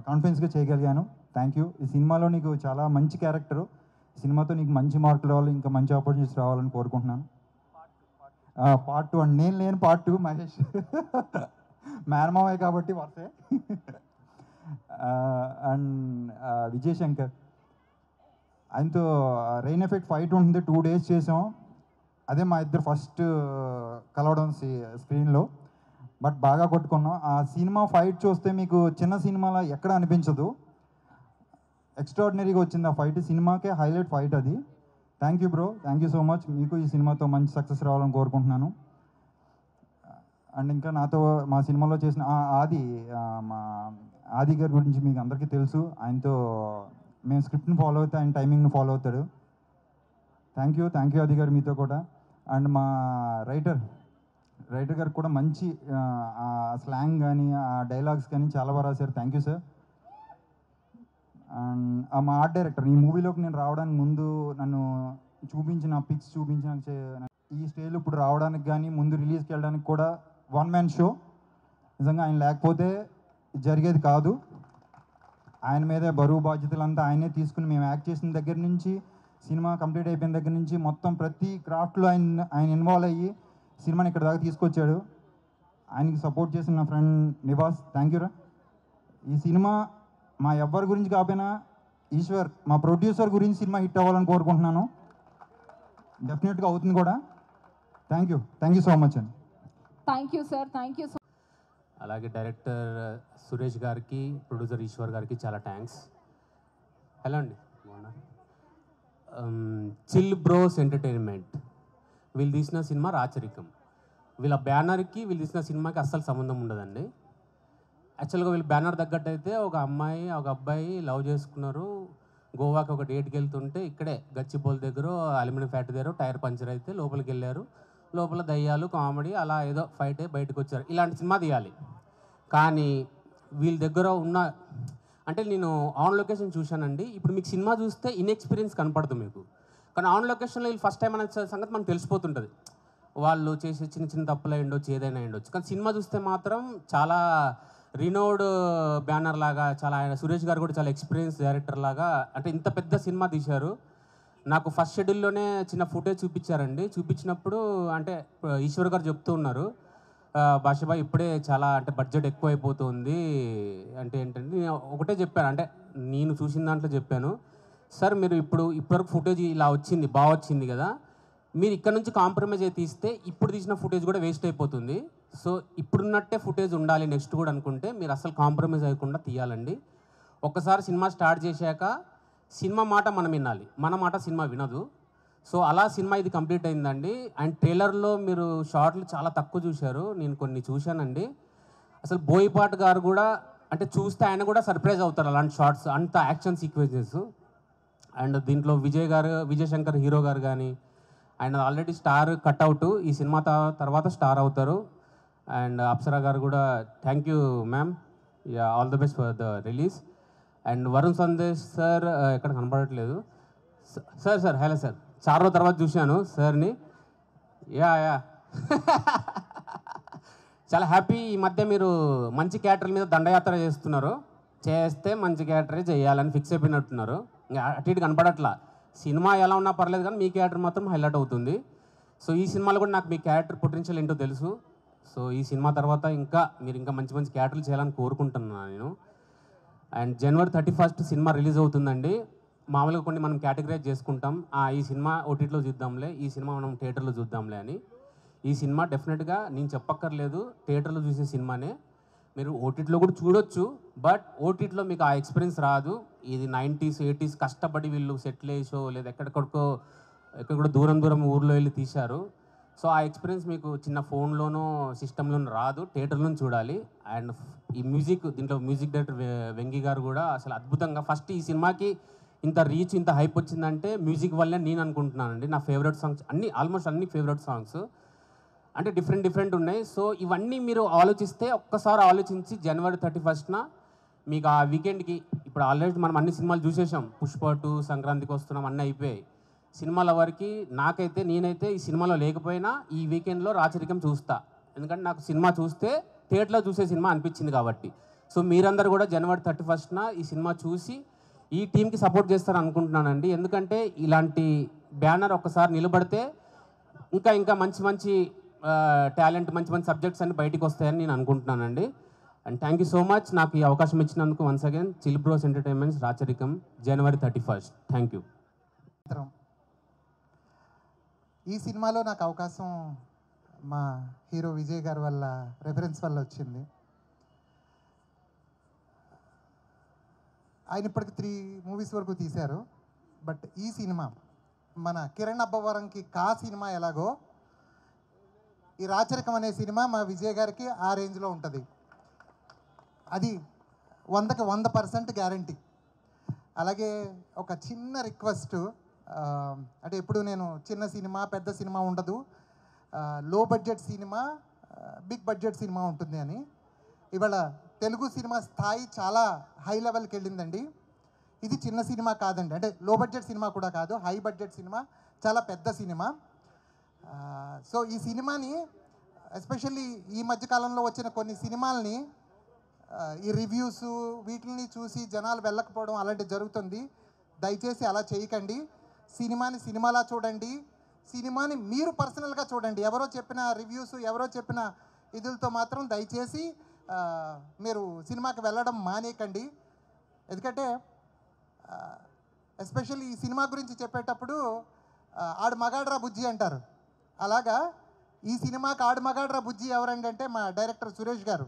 కాన్ఫిడెన్స్గా చేయగలిగాను. Thank you. ఈ సినిమాలో నీకు చాలా మంచి క్యారెక్టరు, సినిమాతో నీకు మంచి మార్కులు రావాలి, ఇంకా మంచి ఆపర్చునిటీస్ రావాలని కోరుకుంటున్నాను. పార్ట్ 2 అండి, నేను లేని పార్ట్ 2 మహేష్ మేనమావయ్య కాబట్టి వరుసే. అండ్ విజయశంకర్, ఆయనతో రెయిన్ ఎఫెక్ట్ ఫైట్ ఉంటుంది, 2 days చేసాం. అదే మా ఇద్దరు ఫస్ట్ కలవడం స్క్రీన్లో, బట్ బాగా కొట్టుకున్నాం. ఆ సినిమా ఫైట్ చూస్తే మీకు చిన్న సినిమాలో ఎక్కడ అనిపించదు, ఎక్స్ట్రాడినరీగా వచ్చింది ఆ ఫైట్, సినిమాకే హైలైట్ ఫైట్ అది. Thank you bro, thank you so much. మీకు ఈ సినిమాతో మంచి సక్సెస్ రావాలని కోరుకుంటున్నాను. అండ్ ఇంకా నాతో మా సినిమాలో చేసిన మా ఆది గారి గురించి మీకు అందరికీ తెలుసు, ఆయనతో మేము స్క్రిప్ట్ని ఫాలో అవుతే ఆయన టైమింగ్ని ఫాలో అవుతాడు. థ్యాంక్ యూ ఆది గారు, మీతో కూడా. అండ్ మా రైటర్ గారికి కూడా మంచి స్లాంగ్ కానీ ఆ డైలాగ్స్ కానీ చాలా బాగా రాశారు. Thank you sir. అండ్ మా ఆర్ట్ డైరెక్టర్, ఈ మూవీలోకి నేను రావడానికి ముందు నన్ను చూపించిన పిక్స్ ఈ స్టేజ్లో ఇప్పుడు రావడానికి కానీ ముందు రిలీజ్కి వెళ్ళడానికి కూడా వన్ మ్యాన్ షో. నిజంగా ఆయన లేకపోతే జరిగేది కాదు. ఆయన మీదే బరువు బాధ్యతలంతా ఆయనే తీసుకుని, మేము యాక్ట్ చేసిన దగ్గర నుంచి సినిమా కంప్లీట్ అయిపోయిన దగ్గర నుంచి మొత్తం ప్రతి క్రాఫ్ట్లో ఆయన ఇన్వాల్వ్ అయ్యి సినిమాని ఇక్కడ దాకా తీసుకొచ్చాడు. ఆయనకి సపోర్ట్ చేసిన నా ఫ్రెండ్ నివాస్, థ్యాంక్ యూ రా. ఈ సినిమా మా ఎవ్వరి గురించి కాకపోయినా ఈశ్వర్ మా ప్రొడ్యూసర్ గురించి సినిమా హిట్ అవ్వాలని కోరుకుంటున్నాను. డెఫినెట్గా అవుతుంది కూడా. థ్యాంక్ యూ సో మచ్ అండి. Thank you sir, thank you so. అలాగే డైరెక్టర్ సురేష్ గారికి, ప్రొడ్యూసర్ ఈశ్వర్ గారికి చాలా థ్యాంక్స్. హలో అండి, చిల్ బ్రోస్ ఎంటర్టైన్మెంట్ వీళ్ళు తీసిన సినిమా రాచరికం. వీళ్ళ బ్యానర్కి వీళ్ళు తీసిన సినిమాకి అస్సలు సంబంధం ఉండదండి. యాక్చువల్గా వీళ్ళు బ్యానర్ తగ్గట్టు అయితే ఒక అమ్మాయి ఒక అబ్బాయి లవ్ చేసుకున్నారు, గోవాకి ఒక డేట్కి వెళ్తుంటే ఇక్కడే గచ్చిబౌలి దగ్గర అల్యూమినియం ఫ్యాక్టరీ దగ్గర టైర్ పంచర్ అయితే లోపలికి వెళ్ళారు. లోపల దయ్యాలు, కామెడీ, అలా ఏదో ఫైట్ అయ్యి బయటకు వచ్చారు. ఇలాంటి సినిమా తీయాలి. కానీ వీళ్ళ దగ్గర ఉన్న అంటే నేను ఆన్ లొకేషన్ చూశానండి. ఇప్పుడు మీకు సినిమా చూస్తే ఇన్ఎక్స్పీరియన్స్ కనపడుతుంది మీకు, కానీ ఆన్ లొకేషన్లో వీళ్ళు ఫస్ట్ టైం అనే సంగతి మనకు తెలిసిపోతుంటుంది. వాళ్ళు చేసే చిన్న చిన్న తప్పులు అయ్యుండొచ్చు, ఏదైనా అయ్యుండొచ్చు. కానీ సినిమా చూస్తే మాత్రం చాలా రినోడ్ బ్యానర్ లాగా, చాలా ఆయన సురేష్ గారు కూడా చాలా ఎక్స్పీరియన్స్ డైరెక్టర్ లాగా అంటే ఇంత పెద్ద సినిమా తీశారు. నాకు ఫస్ట్ షెడ్యూల్లోనే చిన్న ఫుటేజ్ చూపించారండి. చూపించినప్పుడు అంటే ఈశ్వర్ గారు చెప్తూ ఉన్నారు, భాషబాయ్ ఇప్పుడే చాలా అంటే బడ్జెట్ ఎక్కువ అయిపోతుంది అంటే ఏంటంటే నేను ఒకటే చెప్పాను, అంటే నేను చూసిన దాంట్లో చెప్పాను, సార్ మీరు ఇప్పటివరకు ఫుటేజ్ ఇలా వచ్చింది, బాగా వచ్చింది కదా, మీరు ఇక్కడ నుంచి కాంప్రమైజ్ అయి తీస్తే ఇప్పుడు తీసిన ఫుటేజ్ కూడా వేస్ట్ అయిపోతుంది. సో ఇప్పుడున్నట్టే ఫుటేజ్ ఉండాలి నెక్స్ట్ కూడా అనుకుంటే మీరు అసలు కాంప్రమైజ్ అవ్వకుండా తీయాలండి. ఒక్కసారి సినిమా స్టార్ట్ చేశాక సినిమా మాట మనం వినాలి, మన మాట సినిమా వినదు. సో అలా సినిమా ఇది కంప్లీట్ అయిందండి. అండ్ ట్రైలర్లో మీరు షార్ట్లు చాలా తక్కువ చూశారు, నేను కొన్ని చూశానండి. అసలు బోయపాటి గారు కూడా అంటే చూస్తే ఆయన కూడా సర్ప్రైజ్ అవుతారు అలాంటి షార్ట్స్, అంత యాక్షన్ సీక్వెన్సెస్. అండ్ దీంట్లో విజయ్ శంకర్ హీరో గారు కానీ ఆయన ఆల్రెడీ స్టార్ కట్అవుట్, ఈ సినిమా తర్వాత స్టార్ అవుతారు. అండ్ అప్సరా గారు కూడా thank you ma'am, all the best for the release. And Varun Sandesh sir ఎక్కడ కనపడట్లేదు సార్ హలో సార్, చాలా రోజుల తర్వాత చూశాను సార్ని. యా చాలా హ్యాపీ. ఈ మధ్య మీరు మంచి క్యారెక్టర్ మీద దండయాత్ర చేస్తే మంచి క్యారెక్టరే చేయాలని ఫిక్స్ అయిపోయినట్టున్నారు. ఇంకా అటు ఇటు కనపడట్లా. సినిమా ఎలా ఉన్నా పర్లేదు కానీ మీ క్యారెక్టర్ మాత్రం హైలైట్ అవుతుంది. సో ఈ సినిమాలో కూడా నాకు మీ క్యారెక్టర్ పొటెన్షియల్ ఏంటో తెలుసు. సో ఈ సినిమా తర్వాత మీరు ఇంకా మంచి మంచి క్యారెక్టర్లు చేయాలని కోరుకుంటున్నాను నేను. అండ్ January 31 సినిమా రిలీజ్ అవుతుందండి. మామూలుగా కొన్ని మనం కేటగరైజ్ చేసుకుంటాం, ఈ సినిమా ఓటీటీలో చూద్దాంలే, ఈ సినిమా మనం థియేటర్లో చూద్దాంలే అని. ఈ సినిమా డెఫినెట్గా నేను చెప్పక్కర్లేదు, థియేటర్లో చూసే సినిమానే. మీరు ఓటీటీలో కూడా చూడొచ్చు, బట్ ఓటీటీలో మీకు ఆ ఎక్స్పీరియన్స్ రాదు. ఇది 90s 80s కష్టపడి వీళ్ళు సెటిల్ వేసో లేదా ఎక్కడ కూడా దూరం ఊర్లో వెళ్ళి తీశారు. సో ఆ ఎక్స్పీరియన్స్ మీకు చిన్న ఫోన్లోనో సిస్టంలోనూ రాదు, థియేటర్లోనూ చూడాలి. అండ్ ఈ దీంట్లో మ్యూజిక్ డైరెక్టర్ వెంగి గారు కూడా అసలు అద్భుతంగా, ఫస్ట్ ఈ సినిమాకి ఇంత రీచ్ ఇంత హైప్ వచ్చిందంటే మ్యూజిక్ వల్లే నేను అనుకుంటున్నానండి. నా ఫేవరెట్ సాంగ్స్ ఆల్మోస్ట్ అన్ని ఫేవరెట్ సాంగ్స్ అంటే డిఫరెంట్ ఉన్నాయి. సో ఇవన్నీ మీరు ఆలోచిస్తే ఒక్కసారి ఆలోచించి January 31 మీకు ఆ వీకెండ్కి, ఇప్పుడు ఆల్రెడీ మనం అన్ని సినిమాలు చూసేసాం, పుష్ప 2 సంక్రాంతికి వస్తున్నాం, అన్నీ అయిపోయాయి. సినిమాల వరకు నేనైతే ఈ సినిమాలో లేకపోయినా ఈ వీకెండ్లో రాచరికం చూస్తా, ఎందుకంటే నాకు సినిమా చూస్తే థియేటర్లో చూసే సినిమా అనిపించింది కాబట్టి. సో మీరందరూ కూడా January 31 ఈ సినిమా చూసి ఈ టీంకి సపోర్ట్ చేస్తారని అనుకుంటున్నానండి. ఎందుకంటే ఇలాంటి బ్యానర్ ఒక్కసారి నిలబడితే ఇంకా మంచి టాలెంట్ మంచి సబ్జెక్ట్స్ అన్ని బయటికి వస్తాయని నేను అనుకుంటున్నానండి. And thank you so much నాకు ఈ అవకాశం ఇచ్చినందుకు. Once again chill bros entertainments Racharikam January 31. Thank you. ఈ సినిమాలో నాకు అవకాశం మా హీరో విజయ్ గారి వల్ల రెఫరెన్స్ వల్ల వచ్చింది. ఆయన ఇప్పటికి 3 మూవీస్ వరకు తీశారు. బట్ ఈ సినిమా మన కిరణ్ అబ్బవరంకి సినిమా ఎలాగో ఈ రాచరికం అనే సినిమా మా విజయ్ గారికి ఆ రేంజ్లో ఉంటుంది. అది 100కి 100% గ్యారంటీ. అలాగే ఒక చిన్న రిక్వెస్ట్, అంటే ఎప్పుడు నేను చిన్న సినిమా పెద్ద సినిమా ఉండదు, లో బడ్జెట్ సినిమా బిగ్ బడ్జెట్ సినిమా ఉంటుంది అని. ఇవాళ తెలుగు సినిమా స్థాయి చాలా హై లెవెల్కి వెళ్ళిందండి. ఇది చిన్న సినిమా కాదండి, అంటే లో బడ్జెట్ సినిమా కూడా కాదు, హై బడ్జెట్ సినిమా, చాలా పెద్ద సినిమా. సో ఈ సినిమాని ఎస్పెషల్లీ ఈ మధ్యకాలంలో వచ్చిన కొన్ని సినిమాల్ని ఈ రివ్యూస్ వీటిని చూసి జనాలు వెళ్ళకపోవడం అలాంటివి జరుగుతుంది. దయచేసి అలా చేయకండి. సినిమాని సినిమాలా చూడండి, సినిమాని మీరు పర్సనల్గా చూడండి. ఎవరో చెప్పిన రివ్యూస్ ఎవరో చెప్పిన ఇదులతో మాత్రం దయచేసి మీరు సినిమాకి వెళ్ళడం మానేయకండి. ఎందుకంటే ఎస్పెషల్లీ ఈ సినిమా గురించి చెప్పేటప్పుడు ఆడు మగాడ్రా బుజ్జి అంటారు. అలాగా ఈ సినిమాకి ఆడు మగాడ్రా బుజ్జి ఎవరండి అంటే మా డైరెక్టర్ సురేష్ గారు.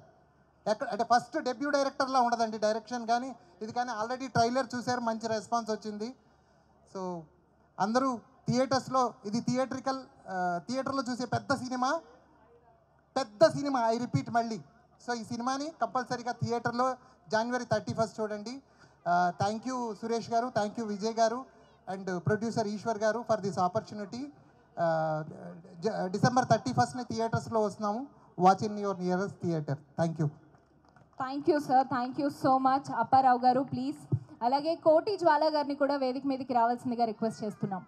అంటే ఫస్ట్ డెబ్యూ డైరెక్టర్లా ఉండదండి డైరెక్షన్ కానీ ఇది కానీ. ఆల్రెడీ ట్రైలర్ చూశారు, మంచి రెస్పాన్స్ వచ్చింది. సో అందరూ థియేటర్స్లో, ఇది థియేటర్లో చూసే పెద్ద సినిమా ఐ రిపీట్ మళ్ళీ. సో ఈ సినిమాని కంపల్సరీగా థియేటర్లో January 31 చూడండి. థ్యాంక్ యూ సురేష్ గారు, థ్యాంక్ యూ విజయ్ గారు అండ్ ప్రొడ్యూసర్ ఈశ్వర్ గారు ఫర్ దిస్ ఆపర్చునిటీ. December 31 థియేటర్స్లో వస్తున్నాము. Watch in your nearest theatre. Thank you. Thank you sir, thank you so much. Apparao గారు ప్లీజ్. అలాగే కోటి జ్వాల గారిని కూడా వేదిక మీదకి రావాల్సిందిగా రిక్వెస్ట్ చేస్తున్నాం.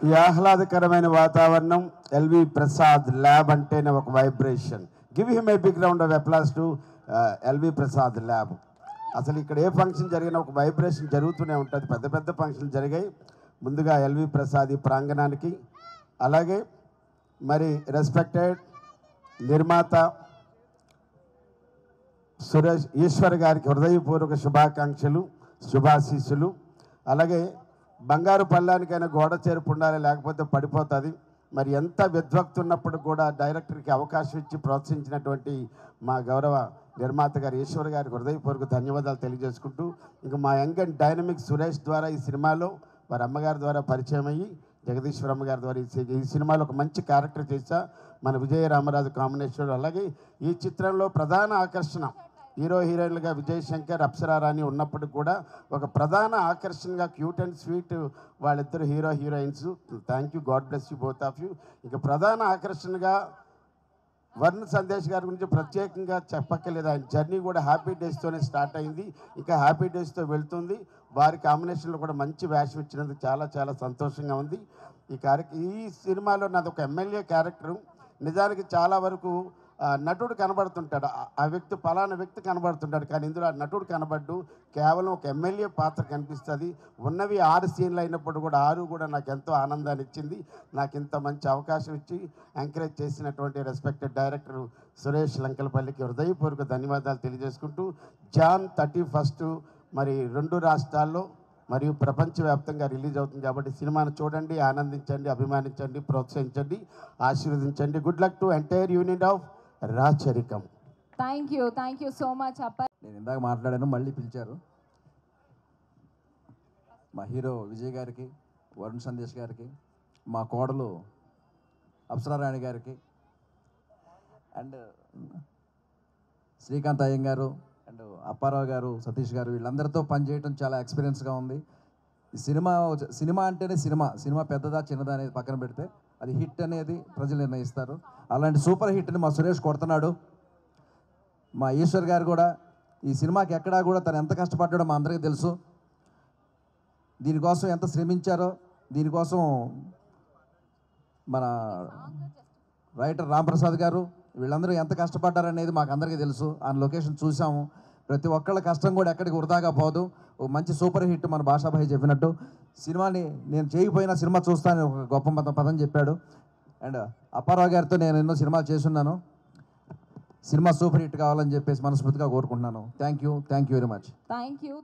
ఈ ఆహ్లాదకరమైన వాతావరణం, ఎల్వి ప్రసాద్ ల్యాబ్ అంటేనే ఒక vibration. Give him a big round of applause to LV Prasad lab. అసలు ఇక్కడ ఏ ఫంక్షన్ జరిగినా ఒక వైబ్రేషన్ జరుగుతూనే ఉంటుంది. పెద్ద పెద్ద ఫంక్షన్లు జరిగాయి. ముందుగా ఎల్వి ప్రసాద్ ఈ ప్రాంగణానికి, అలాగే మరి రెస్పెక్టెడ్ నిర్మాత సురేష్ ఈశ్వర్ గారికి హృదయపూర్వక శుభాకాంక్షలు, శుభాశీస్సులు. అలాగే బంగారు పల్లానికైనా గోడ చేరుపు ఉండాలి, లేకపోతే పడిపోతుంది. మరి ఎంత విద్వక్తి ఉన్నప్పుడు కూడా డైరెక్టర్కి అవకాశం ఇచ్చి ప్రోత్సహించినటువంటి మా గౌరవ నిర్మాత గారు ఈశ్వర్ గారికి హృదయపూర్వక ధన్యవాదాలు తెలియజేసుకుంటూ, ఇంకా మా యంగ్ అండ్ డైనమిక్ సురేష్ ద్వారా ఈ సినిమాలో వారి అమ్మగారి ద్వారా పరిచయం అయ్యి జగదీశ్వరమ్మ గారి ద్వారా ఈ సినిమాలో ఒక మంచి క్యారెక్టర్ చేశా. మన విజయ రామరాజు కాంబినేషన్. అలాగే ఈ చిత్రంలో ప్రధాన ఆకర్షణ హీరో హీరోయిన్లుగా విజయ్ శంకర్, అప్సరా రాణి ఉన్నప్పటికి కూడా ఒక ప్రధాన ఆకర్షణగా క్యూట్ అండ్ స్వీట్ వాళ్ళిద్దరు hero heroines. Thank you, God bless you both of you. ఇక ప్రధాన ఆకర్షణగా వరుణ్ సందేశ్ గారి గురించి ప్రత్యేకంగా చెప్పక్కర్లేదు. ఆయన జర్నీ కూడా హ్యాపీ డేస్తోనే స్టార్ట్ అయింది, ఇంకా హ్యాపీ డేస్తో వెళ్తుంది. వారి కాంబినేషన్లో కూడా మంచి వేషం ఇచ్చినందుకు చాలా చాలా సంతోషంగా ఉంది. ఈ సినిమాలో నాది ఒక ఎమ్మెల్యే క్యారెక్టరు. నిజానికి చాలా వరకు నటుడు కనబడుతుంటాడు, ఆ వ్యక్తి పలానా వ్యక్తి కనబడుతుంటాడు, కానీ ఇందులో ఆ నటుడు కనబడ్డు కేవలం ఒక ఎమ్మెల్యే పాత్ర కనిపిస్తుంది. ఉన్నవి 6 సీన్లు అయినప్పుడు కూడా 6 కూడా నాకు ఎంతో ఆనందాన్ని ఇచ్చింది. నాకు ఇంత మంచి అవకాశం ఇచ్చి ఎంకరేజ్ చేసినటువంటి రెస్పెక్టెడ్ డైరెక్టర్ సురేష్ లంకలపల్లికి హృదయపూర్వక ధన్యవాదాలు తెలియజేసుకుంటూ, జాన్ 31 మరి 2 రాష్ట్రాల్లో మరియు ప్రపంచవ్యాప్తంగా రిలీజ్ అవుతుంది కాబట్టి సినిమాను చూడండి, ఆనందించండి, అభిమానించండి, ప్రోత్సహించండి, ఆశీర్వదించండి. Good luck to entire unit of Racharikam. Thank you so much. నేను ఇందాక మాట్లాడాను, మళ్ళీ పిలిచారు. మా హీరో విజయ్ గారికి, వరుణ్ సందేశ్ గారికి, మా కోడలు అప్సరా రాణి గారికి, అండ్ శ్రీకాంత్ అయ్యం గారు, అండ్ అప్పారావు గారు, సతీష్ గారు, వీళ్ళందరితో పనిచేయడం చాలా ఎక్స్పీరియన్స్గా ఉంది. ఈ సినిమా అంటేనే సినిమా పెద్దదా చిన్నదా అనేది పక్కన పెడితే అది హిట్ అనేది ప్రజలు నిర్ణయిస్తారు. అలాంటి సూపర్ హిట్ని మా సురేష్ కొడుతున్నాడు. మా ఈశ్వర్ గారు కూడా ఈ సినిమాకి ఎక్కడా కూడా తను ఎంత కష్టపడ్డాడో మా అందరికీ తెలుసు. దీనికోసం ఎంత శ్రమించారో, దీనికోసం మన రైటర్ రాంప్రసాద్ గారు వీళ్ళందరూ ఎంత కష్టపడ్డారనేది మాకు అందరికీ తెలుసు. ఆ లొకేషన్ చూసాము. ప్రతి ఒక్కళ్ళ కష్టం కూడా ఎక్కడికి వృధాగా పోదు. ఒక మంచి సూపర్ హిట్ మన భాషాభాయ్ చెప్పినట్టు సినిమాని నేను చేయకపోయినా సినిమా చూస్తానని ఒక గొప్ప పదం చెప్పాడు. అండ్ అప్పారావు గారితో నేను ఎన్నో సినిమాలు చేస్తున్నాను. సినిమా సూపర్ హిట్ కావాలని చెప్పేసి మనస్ఫూర్తిగా కోరుకుంటున్నాను. Thank you very much. Thank you.